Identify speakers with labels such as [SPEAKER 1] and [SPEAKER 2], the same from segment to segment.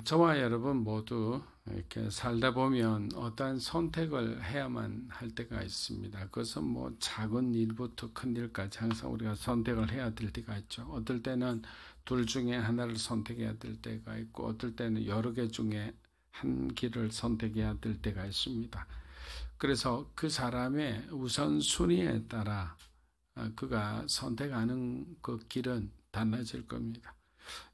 [SPEAKER 1] 저와 여러분 모두 이렇게 살다 보면 어떠한 선택을 해야만 할 때가 있습니다. 그것은 뭐 작은 일부터 큰 일까지 항상 우리가 선택을 해야 될 때가 있죠. 어떨 때는 둘 중에 하나를 선택해야 될 때가 있고, 어떨 때는 여러 개 중에 한 길을 선택해야 될 때가 있습니다. 그래서 그 사람의 우선순위에 따라 그가 선택하는 그 길은 달라질 겁니다.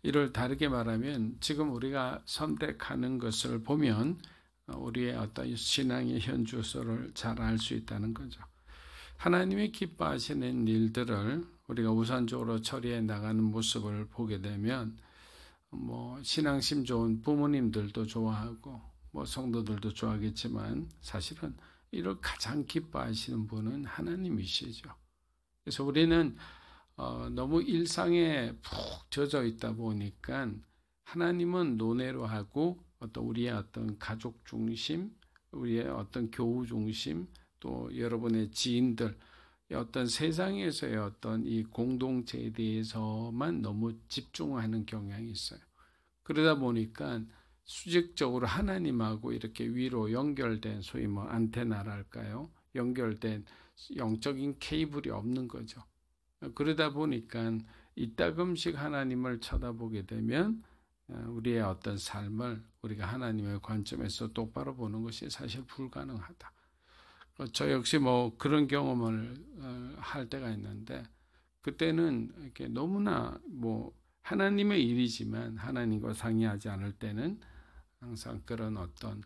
[SPEAKER 1] 이를 다르게 말하면 지금 우리가 선택하는 것을 보면 우리의 어떤 신앙의 현주소를 잘 알 수 있다는 거죠. 하나님이 기뻐하시는 일들을 우리가 우선적으로 처리해 나가는 모습을 보게 되면 신앙심 좋은 부모님들도 좋아하고 성도들도 좋아하겠지만 사실은 이를 가장 기뻐하시는 분은 하나님이시죠. 그래서 우리는 너무 일상에 푹 젖어 있다 보니까 하나님은 논외로 하고 우리의 어떤 가족 중심, 우리의 어떤 교우 중심, 또 여러분의 지인들, 어떤 세상에서의 어떤 이 공동체에 대해서만 너무 집중하는 경향이 있어요. 그러다 보니까 수직적으로 하나님하고 이렇게 위로 연결된 소위 안테나랄까요? 연결된 영적인 케이블이 없는 거죠. 그러다 보니까 이따금씩 하나님을 쳐다보게 되면 우리의 어떤 삶을 우리가 하나님의 관점에서 똑바로 보는 것이 사실 불가능하다. 저 역시 그런 경험을 할 때가 있는데, 그때는 이렇게 너무나 하나님의 일이지만 하나님과 상의하지 않을 때는 항상 그런 어떤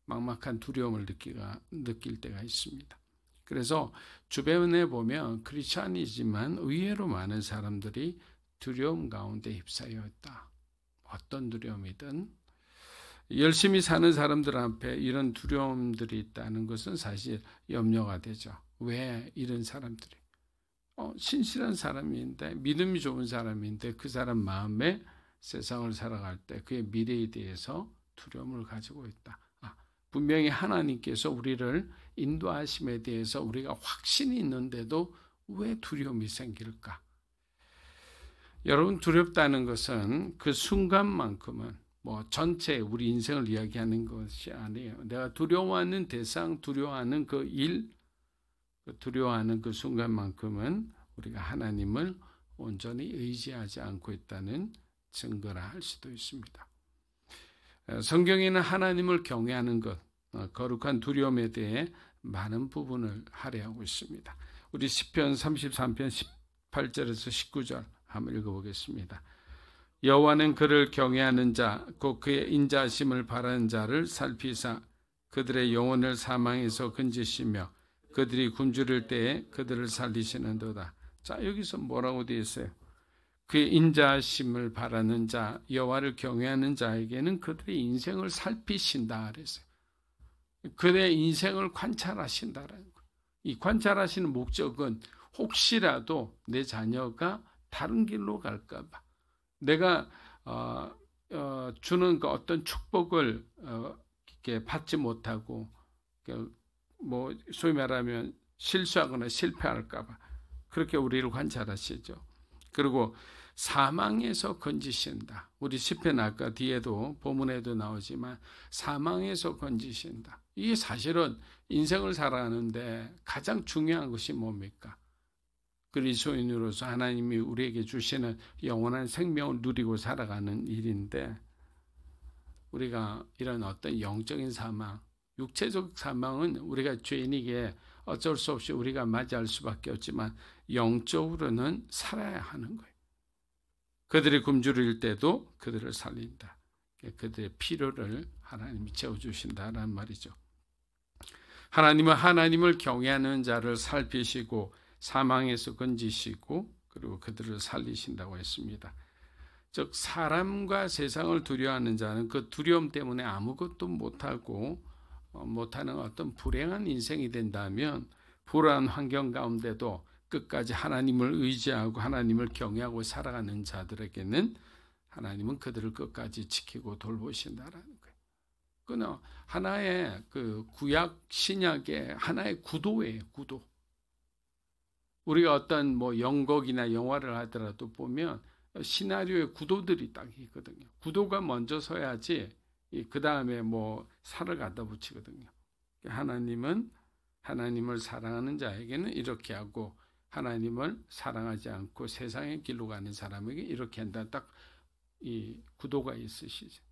[SPEAKER 1] 막막한 두려움을 느낄 때가 있습니다. 그래서 주변에 보면 크리스찬이지만 의외로 많은 사람들이 두려움 가운데 휩싸여 있다. 어떤 두려움이든 열심히 사는 사람들 앞에 이런 두려움들이 있다는 것은 사실 염려가 되죠. 왜 이런 사람들이 신실한 사람인데, 믿음이 좋은 사람인데 그 사람 마음에 세상을 살아갈 때 그의 미래에 대해서 두려움을 가지고 있다. 분명히 하나님께서 우리를 인도하심에 대해서 우리가 확신이 있는데도 왜 두려움이 생길까? 여러분, 두렵다는 것은 그 순간만큼은 전체 우리 인생을 이야기하는 것이 아니에요. 내가 두려워하는 대상, 두려워하는 그 일, 두려워하는 그 순간만큼은 우리가 하나님을 온전히 의지하지 않고 있다는 증거라 할 수도 있습니다. 성경에는 하나님을 경외하는 것, 거룩한 두려움에 대해 많은 부분을 할애하고 있습니다. 우리 시편 33편 18절에서 19절 한번 읽어보겠습니다. 여호와는 그를 경외하는 자, 곧 그의 인자하심을 바라는 자를 살피사 그들의 영혼을 사망에서 건지시며 그들이 굶주릴 때에 그들을 살리시는도다. 자, 여기서 뭐라고 되어 있어요? 그의 인자하심을 바라는 자, 여호와를 경외하는 자에게는 그들의 인생을 살피신다 그랬어요. 그들의 인생을 관찰하신다라는 거예요. 이 관찰하시는 목적은 혹시라도 내 자녀가 다른 길로 갈까 봐, 내가 주는 그 어떤 축복을 이렇게 받지 못하고 소위 말하면 실수하거나 실패할까 봐 그렇게 우리를 관찰하시죠. 그리고 사망에서 건지신다. 우리 시편 아까 뒤에도 본문에도 나오지만 사망에서 건지신다. 이게 사실은 인생을 살아가는데 가장 중요한 것이 뭡니까? 그리스도인으로서 하나님이 우리에게 주시는 영원한 생명을 누리고 살아가는 일인데, 우리가 이런 어떤 영적인 사망, 육체적 사망은 우리가 죄인에게 어쩔 수 없이 우리가 맞이할 수밖에 없지만 영적으로는 살아야 하는 거예요. 그들이 굶주릴 때도 그들을 살린다. 그들의 필요를 하나님이 채워주신다라는 말이죠. 하나님은 하나님을 경외하는 자를 살피시고 사망에서 건지시고 그리고 그들을 살리신다고 했습니다. 즉 사람과 세상을 두려워하는 자는 그 두려움 때문에 아무것도 못하는 어떤 불행한 인생이 된다면, 불안한 환경 가운데도 끝까지 하나님을 의지하고 하나님을 경외하고 살아가는 자들에게는 하나님은 그들을 끝까지 지키고 돌보신다라는 거예요. 그는 하나의 그 구약 신약의 하나의 구도예요, 구도. 우리가 어떤 연극이나 영화를 하더라도 보면 시나리오의 구도들이 딱 있거든요. 구도가 먼저 서야지 그 다음에 뭐 살을 갖다 붙이거든요. 하나님은 하나님을 사랑하는 자에게는 이렇게 하고 하나님을 사랑하지 않고 세상의 길로 가는 사람에게 이렇게 한다. 딱 이 구도가 있으시죠.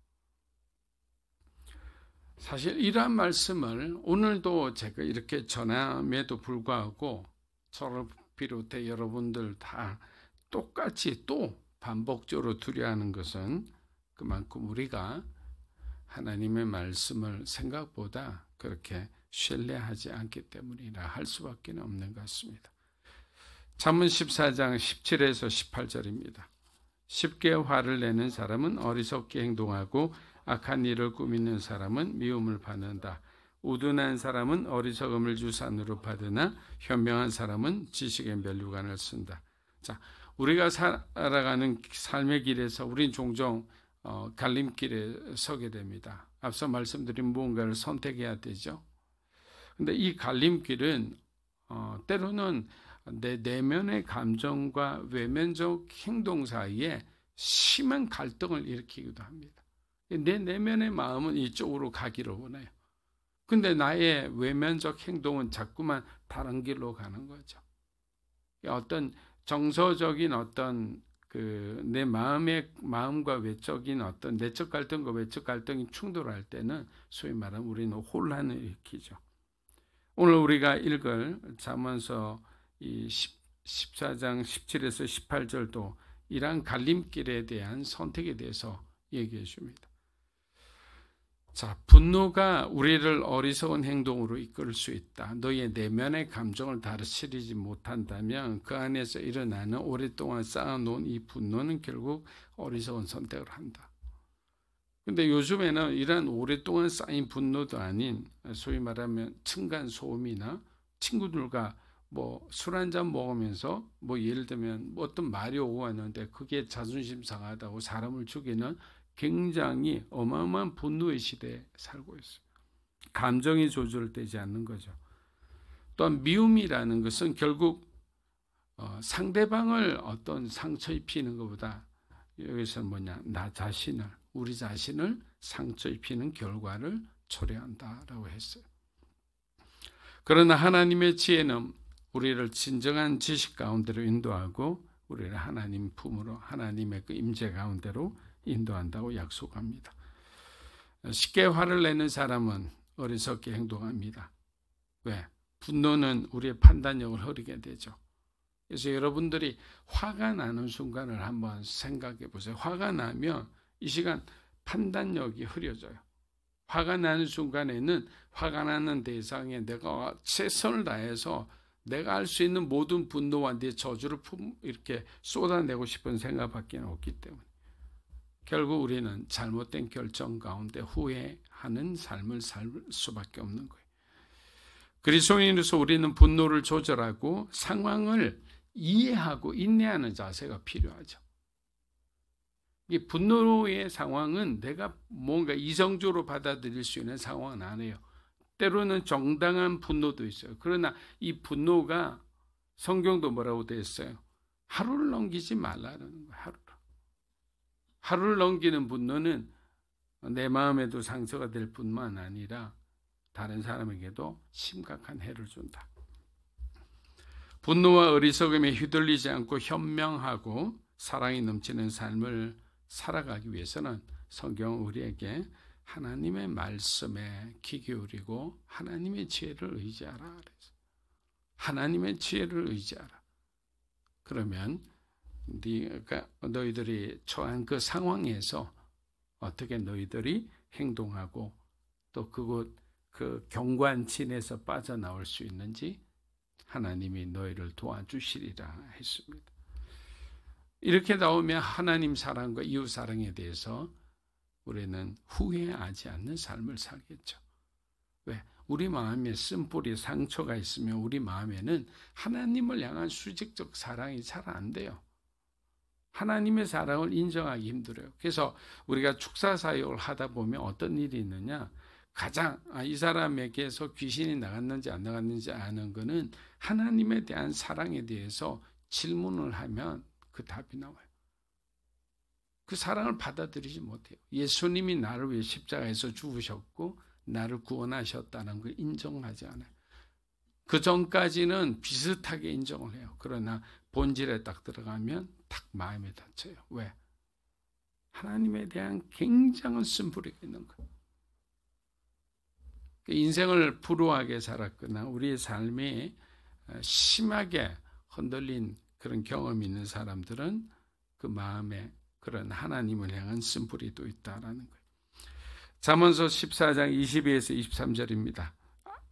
[SPEAKER 1] 사실 이러한 말씀을 오늘도 제가 이렇게 전함에도 불구하고 저를 비롯해 여러분들 다 똑같이 또 반복적으로 두려워하는 것은 그만큼 우리가 하나님의 말씀을 생각보다 그렇게 신뢰하지 않기 때문이라 할 수밖에 없는 것 같습니다. 잠언 14장 17에서 18절입니다. 쉽게 화를 내는 사람은 어리석게 행동하고 악한 일을 꾸미는 사람은 미움을 받는다. 우둔한 사람은 어리석음을 유산으로 받으나 현명한 사람은 지식의 면류관을 쓴다. 자, 우리가 살아가는 삶의 길에서 우린 종종 갈림길에 서게 됩니다. 앞서 말씀드린 무언가를 선택해야 되죠. 근데 이 갈림길은 때로는 내 내면의 감정과 외면적 행동 사이에 심한 갈등을 일으키기도 합니다. 내 내면의 마음은 이쪽으로 가기를 원해요. 근데 나의 외면적 행동은 자꾸만 다른 길로 가는 거죠. 어떤 정서적인 어떤 내 마음과 외적인 어떤 내적 갈등과 외적 갈등이 충돌할 때는 소위 말하면 우리는 혼란을 일으키죠. 오늘 우리가 읽을 잠언서 이 14장 17에서 18절도 이러한 갈림길에 대한 선택에 대해서 얘기해 줍니다. 자, 분노가 우리를 어리석은 행동으로 이끌 수 있다. 너희의 내면의 감정을 다스리지 못한다면 그 안에서 일어나는 오랫동안 쌓아놓은 이 분노는 결국 어리석은 선택을 한다. 근데 요즘에는 이런 오랫동안 쌓인 분노도 아닌 소위 말하면 층간소음이나 친구들과 뭐 술 한잔 먹으면서 뭐 예를 들면 어떤 말이 오고 왔는데 그게 자존심 상하다고 사람을 죽이는 굉장히 어마어마한 분노의 시대에 살고 있어요. 감정이 조절되지 않는 거죠. 또한 미움이라는 것은 결국 상대방을 어떤 상처 입히는 것보다 여기서 뭐냐, 나 자신을, 우리 자신을 상처 입히는 결과를 초래한다라고 했어요. 그러나 하나님의 지혜는 우리를 진정한 지식 가운데로 인도하고 우리를 하나님 품으로 하나님의 그 임재 가운데로 인도한다고 약속합니다. 쉽게 화를 내는 사람은 어리석게 행동합니다. 왜? 분노는 우리의 판단력을 흐리게 되죠. 그래서 여러분들이 화가 나는 순간을 한번 생각해 보세요. 화가 나면 이 시간 판단력이 흐려져요. 화가 나는 순간에는 화가 나는 대상에 내가 최선을 다해서 내가 할 수 있는 모든 분노와 내 저주를 이렇게 쏟아내고 싶은 생각밖에 없기 때문에 결국 우리는 잘못된 결정 가운데 후회하는 삶을 살 수밖에 없는 거예요. 그리스도인으로서 우리는 분노를 조절하고 상황을 이해하고 인내하는 자세가 필요하죠. 이 분노의 상황은 내가 뭔가 이성적으로 받아들일 수 있는 상황은 아니에요. 때로는 정당한 분노도 있어요. 그러나 이 분노가 성경도 뭐라고 되어 있어요? 하루를 넘기지 말라는 거예요. 하루를 넘기는 분노는 내 마음에도 상처가 될 뿐만 아니라 다른 사람에게도 심각한 해를 준다. 분노와 어리석음에 휘둘리지 않고 현명하고 사랑이 넘치는 삶을 살아가기 위해서는 성경은 우리에게 하나님의 말씀에 귀 기울이고 하나님의 지혜를 의지하라. 그래서 하나님의 지혜를 의지하라. 그러면 너희들이 처한 그 상황에서 어떻게 너희들이 행동하고 또 그곳 그 경관진에서 빠져나올 수 있는지 하나님이 너희를 도와주시리라 했습니다. 이렇게 나오면 하나님 사랑과 이웃 사랑에 대해서 우리는 후회하지 않는 삶을 살겠죠. 왜? 우리 마음에 쓴뿌리 상처가 있으면 우리 마음에는 하나님을 향한 수직적 사랑이 잘 안 돼요. 하나님의 사랑을 인정하기 힘들어요. 그래서 우리가 축사 사역을 하다 보면 어떤 일이 있느냐, 가장 이 사람에게서 귀신이 나갔는지 안 나갔는지 아는 것은 하나님에 대한 사랑에 대해서 질문을 하면 그 답이 나와요. 그 사랑을 받아들이지 못해요. 예수님이 나를 위해 십자가에서 죽으셨고 나를 구원하셨다는 걸 인정하지 않아요. 그 전까지는 비슷하게 인정을 해요. 그러나 본질에 딱 들어가면 딱 마음에 닫혀요. 왜? 하나님에 대한 굉장한 쓴뿌리가 있는 거예요. 인생을 불우하게 살았거나 우리의 삶이 심하게 흔들린 그런 경험이 있는 사람들은 그 마음에 그런 하나님을 향한 쓴뿌리도 있다라는 거예요. 잠언서 14장 22에서 23절입니다.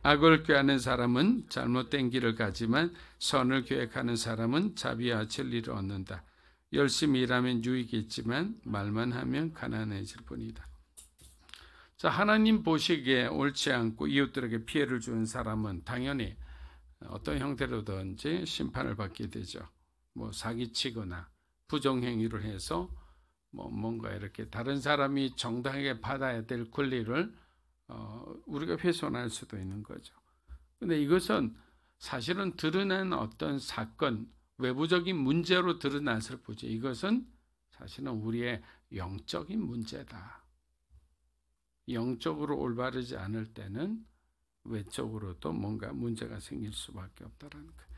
[SPEAKER 1] 악을 꾀하는 사람은 잘못된 길을 가지만 선을 계획하는 사람은 자비와 진리를 얻는다. 열심히 일하면 유익이 있지만 말만 하면 가난해질 뿐이다. 자, 하나님 보시기에 옳지 않고 이웃들에게 피해를 주는 사람은 당연히 어떤 형태로든지 심판을 받게 되죠. 뭐 사기치거나 부정행위를 해서 뭔가 이렇게 다른 사람이 정당하게 받아야 될 권리를 우리가 훼손할 수도 있는 거죠. 근데 이것은 사실은 드러난 어떤 사건, 외부적인 문제로 드러났을 뿐이지 이것은 사실은 우리의 영적인 문제다. 영적으로 올바르지 않을 때는 외적으로도 뭔가 문제가 생길 수밖에 없다라는 거예요.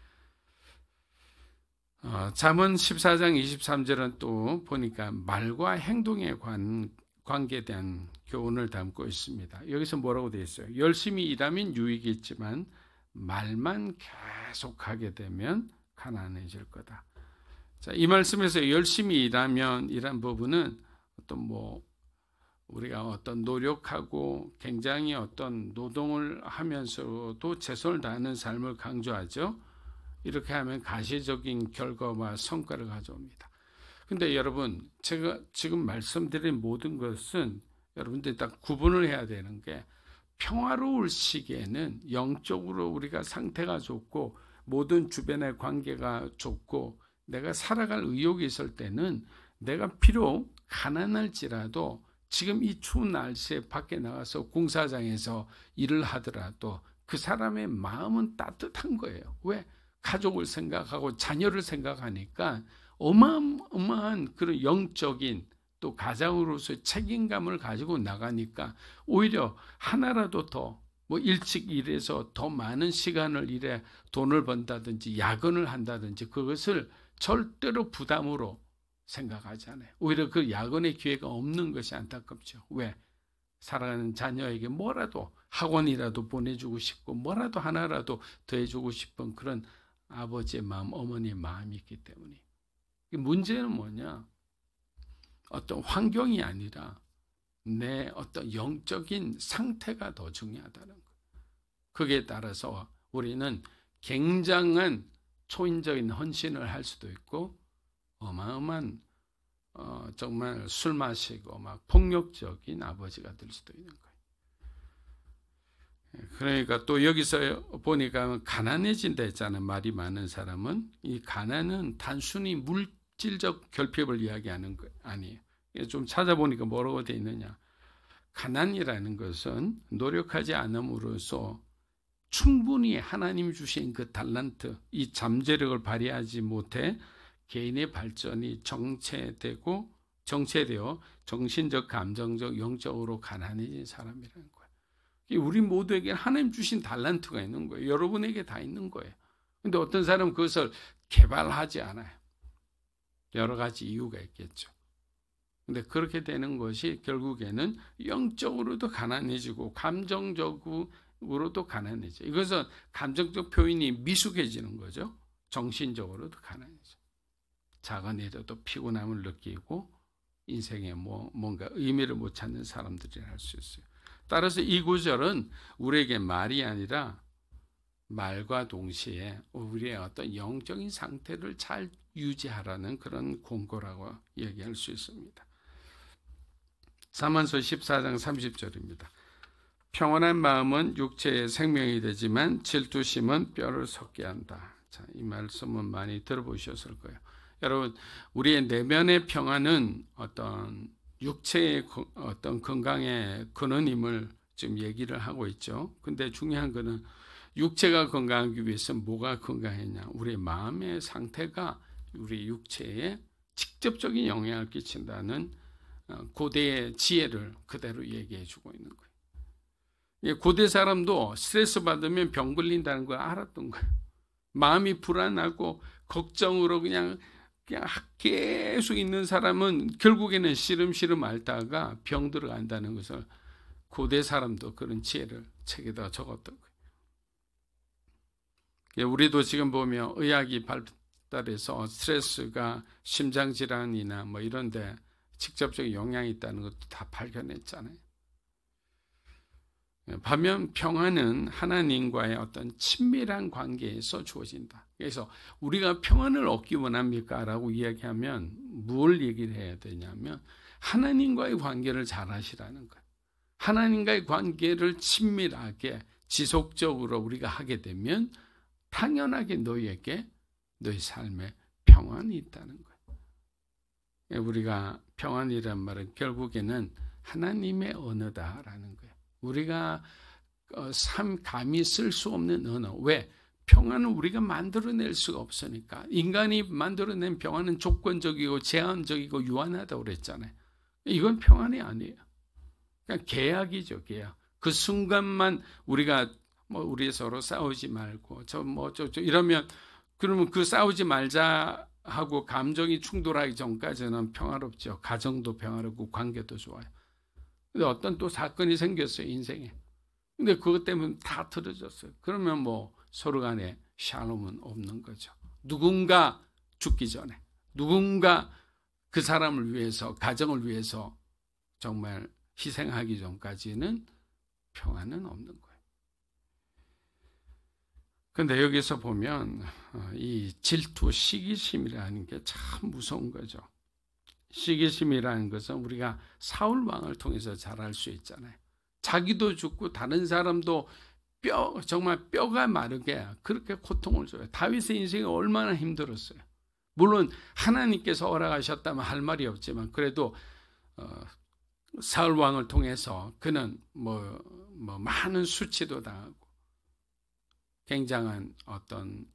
[SPEAKER 1] 잠언 14장 23절은 또 보니까 말과 행동에 관계에 대한 교훈을 담고 있습니다. 여기서 뭐라고 되어 있어요? 열심히 일하면 유익이 있지만 말만 계속하게 되면 가난해질 거다. 자, 이 말씀에서 열심히 일하면 이란 부분은 어떤 우리가 어떤 노력하고 굉장히 어떤 노동을 하면서도 최선을 다하는 삶을 강조하죠. 이렇게 하면 가시적인 결과와 성과를 가져옵니다. 근데 여러분, 제가 지금 말씀드린 모든 것은 여러분들이 딱 구분을 해야 되는 게 평화로울 시기에는 영적으로 우리가 상태가 좋고 모든 주변의 관계가 좋고 내가 살아갈 의욕이 있을 때는 내가 비록 가난할지라도 지금 이 추운 날씨에 밖에 나가서 공사장에서 일을 하더라도 그 사람의 마음은 따뜻한 거예요. 왜? 가족을 생각하고 자녀를 생각하니까 어마어마한 그런 영적인 또 가장으로서의 책임감을 가지고 나가니까 오히려 하나라도 더 일찍 일해서 더 많은 시간을 일해 돈을 번다든지 야근을 한다든지 그것을 절대로 부담으로 생각하지 않아요. 오히려 그 야근의 기회가 없는 것이 안타깝죠. 왜? 사랑하는 자녀에게 뭐라도 학원이라도 보내주고 싶고 뭐라도 하나라도 더 해주고 싶은 그런 아버지의 마음, 어머니의 마음이 있기 때문에. 문제는 뭐냐? 어떤 환경이 아니라 내 어떤 영적인 상태가 더 중요하다는 거예요. 거기에 따라서 우리는 굉장한 초인적인 헌신을 할 수도 있고 어마어마한 정말 술 마시고 막 폭력적인 아버지가 될 수도 있는 거예요. 그러니까 또 여기서 보니까 가난해진다 했잖아요. 말이 많은 사람은. 이 가난은 단순히 물질적 결핍을 이야기하는 거 아니에요. 좀 찾아보니까 뭐라고 되어 있느냐. 가난이라는 것은 노력하지 않음으로써 충분히 하나님 주신 그 달란트, 이 잠재력을 발휘하지 못해 개인의 발전이 정체되어 정신적, 감정적, 영적으로 가난해진 사람이라는 거예요. 우리 모두에게 하나님 주신 달란트가 있는 거예요. 여러분에게 다 있는 거예요. 그런데 어떤 사람은 그것을 개발하지 않아요. 여러 가지 이유가 있겠죠. 근데 그렇게 되는 것이 결국에는 영적으로도 가난해지고 감정적으로도 가난해져. 이것은 감정적 표현이 미숙해지는 거죠. 정신적으로도 가난해져. 작은 일에도 피곤함을 느끼고 인생에 뭔가 의미를 못 찾는 사람들이 할 수 있어요. 따라서 이 구절은 우리에게 말이 아니라 말과 동시에 우리의 어떤 영적인 상태를 잘 유지하라는 그런 공고라고 얘기할 수 있습니다. 잠언서 14장 30절입니다. 평온한 마음은 육체의 생명이 되지만 질투심은 뼈를 썩게 한다. 자, 이 말씀은 많이 들어보셨을 거예요. 여러분, 우리의 내면의 평안은 어떤 육체의 어떤 건강의 근원임을 지금 얘기를 하고 있죠. 근데 중요한 거는 육체가 건강하기 위해서 뭐가 건강했냐? 우리 마음의 상태가 우리 육체의 직접적인 영향을 끼친다는 고대의 지혜를 그대로 얘기해 주고 있는 거예요. 고대 사람도 스트레스 받으면 병 걸린다는 걸 알았던 거예요. 마음이 불안하고 걱정으로 그냥 계속 있는 사람은 결국에는 시름시름 앓다가 병 들어간다는 것을 고대 사람도 그런 지혜를 책에다 적었던 거예요. 우리도 지금 보면 의학이 발달해서 스트레스가 심장질환이나 뭐 이런데 직접적인 영향이 있다는 것도 다 발견했잖아요. 반면 평안은 하나님과의 어떤 친밀한 관계에서 주어진다. 그래서 우리가 평안을 얻기 원합니까? 라고 이야기하면 뭘 얘기를 해야 되냐면 하나님과의 관계를 잘 하시라는 거예요. 하나님과의 관계를 친밀하게 지속적으로 우리가 하게 되면 당연하게 너희에게 너희 삶에 평안이 있다는 거예요. 우리가 평안이란 말은 결국에는 하나님의 언어다라는 거예요. 우리가 감히 쓸 수 없는 언어. 왜? 평안은 우리가 만들어낼 수가 없으니까. 인간이 만들어낸 평안은 조건적이고 제한적이고 유한하다고 그랬잖아요. 이건 평안이 아니에요. 그냥 계약이죠, 계약. 그 순간만 우리가 우리 서로 싸우지 말고 이러면 그러면 그 싸우지 말자 하고 감정이 충돌하기 전까지는 평화롭죠. 가정도 평화롭고 관계도 좋아요. 근데 어떤 또 사건이 생겼어요, 인생에. 근데 그것 때문에 다 틀어졌어요. 그러면 서로 간에 샬롬은 없는 거죠. 누군가 죽기 전에, 누군가 그 사람을 위해서, 가정을 위해서 정말 희생하기 전까지는 평안은 없는 거예요. 근데 여기서 보면 이 질투, 시기심이라는 게 참 무서운 거죠. 시기심이라는 것은 우리가 사울 왕을 통해서 잘 알 수 있잖아요. 자기도 죽고 다른 사람도 정말 뼈가 마르게 그렇게 고통을 줘요. 다윗의 인생이 얼마나 힘들었어요. 물론 하나님께서 허락하셨다면 할 말이 없지만 그래도 사울 왕을 통해서 그는 많은 수치도 당하고 굉장한 어떤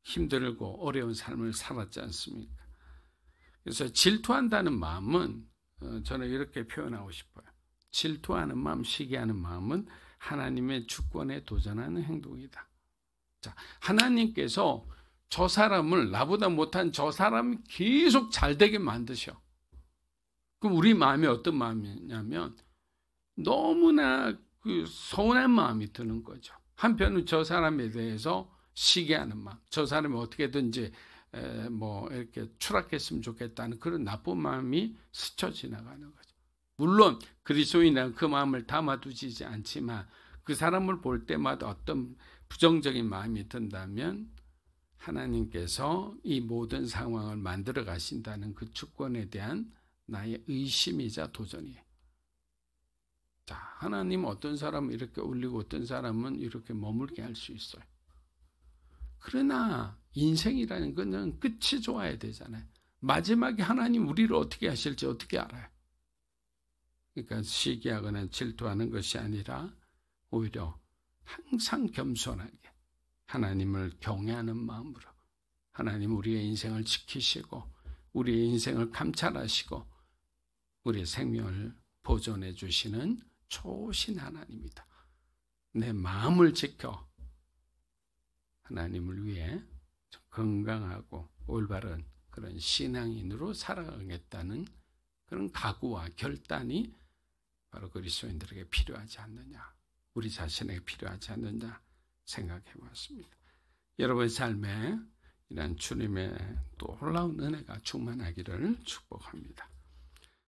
[SPEAKER 1] 힘들고 어려운 삶을 살았지 않습니까? 그래서 질투한다는 마음은 저는 이렇게 표현하고 싶어요. 질투하는 마음, 시기하는 마음은 하나님의 주권에 도전하는 행동이다. 자, 하나님께서 저 사람을 나보다 못한 저 사람이 계속 잘 되게 만드셔. 그럼 우리 마음이 어떤 마음이냐면 너무나 서운한 마음이 드는 거죠. 한편은 저 사람에 대해서 시기하는 마음, 저 사람이 어떻게든지 이렇게 추락했으면 좋겠다는 그런 나쁜 마음이 스쳐 지나가는 거죠. 물론 그리스도인은 그 마음을 담아두지 않지만 그 사람을 볼 때마다 어떤 부정적인 마음이 든다면 하나님께서 이 모든 상황을 만들어 가신다는 그 주권에 대한 나의 의심이자 도전이에요. 자, 하나님 어떤 사람은 이렇게 올리고 어떤 사람은 이렇게 머물게 할 수 있어요. 그러나 인생이라는 것은 끝이 좋아야 되잖아요. 마지막에 하나님 우리를 어떻게 하실지 어떻게 알아요? 그러니까 시기하거나 질투하는 것이 아니라 오히려 항상 겸손하게 하나님을 경외하는 마음으로 하나님 우리의 인생을 지키시고 우리의 인생을 감찰하시고 우리의 생명을 보존해 주시는 좋으신 하나님이다. 내 마음을 지켜 하나님을 위해 건강하고 올바른 그런 신앙인으로 살아가겠다는 그런 각오와 결단이 바로 그리스도인들에게 필요하지 않느냐, 우리 자신에게 필요하지 않느냐 생각해 봤습니다. 여러분의 삶에 이런 주님의 또 놀라운 은혜가 충만하기를 축복합니다.